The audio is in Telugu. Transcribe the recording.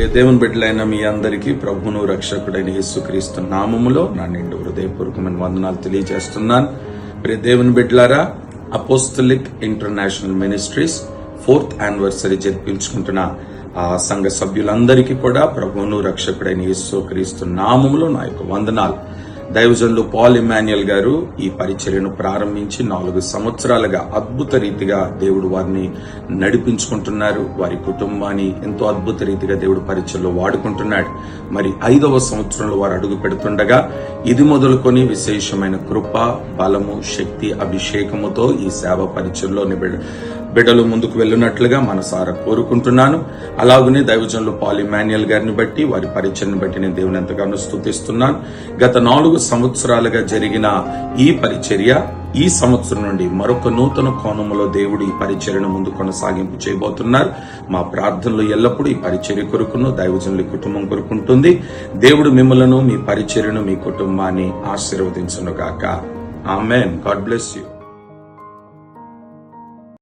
ప్రియ దేవుని బిడ్డలైన మీ అందరికీ ప్రభువును రక్షకుడైన యేసుక్రీస్తు నామములో నా నిండు హృదయపూర్వకమైన వందనాలు తెలియజేస్తున్నాను. ప్రియ దేవుని బిడ్డలారా, apostolic international ministries 4th anniversary జరిపించుకుంటున్న ఆ సంఘ సభ్యులందరికీ కూడా ప్రభువును రక్షకుడైన యేసుక్రీస్తు నామములో నా యొక్క వందనాలు. దైవజనులు పాల్ ఇమాన్యుయల్ గారు ఈ పరిచర్యను ప్రారంభించి 4 సంవత్సరాలుగా అద్భుత రీతిగా దేవుడు వారిని నడిపించుకుంటున్నారు. వారి కుటుంబాన్ని ఎంతో అద్భుత రీతిగా దేవుడు పరిచర్యలో వాడుకుంటున్నాడు. మరి 5వ సంవత్సరంలో వారు అడుగు పెడుతుండగా ఇది మొదలుకొని విశేషమైన కృప, బలము, శక్తి, అభిషేకముతో ఈ సేవ పరిచర్యలో బిడ్డలు ముందుకు వెళ్ళినట్లుగా మనసారా కోరుకుంటున్నాను. అలాగనే దైవజనులు పాల్ ఇమాన్యుయల్ గారిని బట్టి, వారి పరిచర్ని బట్టి నేను దేవుని ఎంతగానో స్తుతిస్తున్నాను. గత 4 సంవత్సరాలుగా జరిగిన ఈ పరిచర్య ఈ సంవత్సరం నుండి మరొక నూతన కోణములో దేవుడు ఈ పరిచర్యను ముందు కొనసాగింపు చేయబోతున్నారు. మా ప్రార్థనలు ఎల్లప్పుడూ ఈ పరిచర్య కొరకును, దైవజనుల కుటుంబం కొరుకుంటుంది. దేవుడు మిమ్మలను, మీ పరిచర్యను, మీ కుటుంబాన్ని ఆశీర్వదించును గాక. ఆమేన్. God bless you.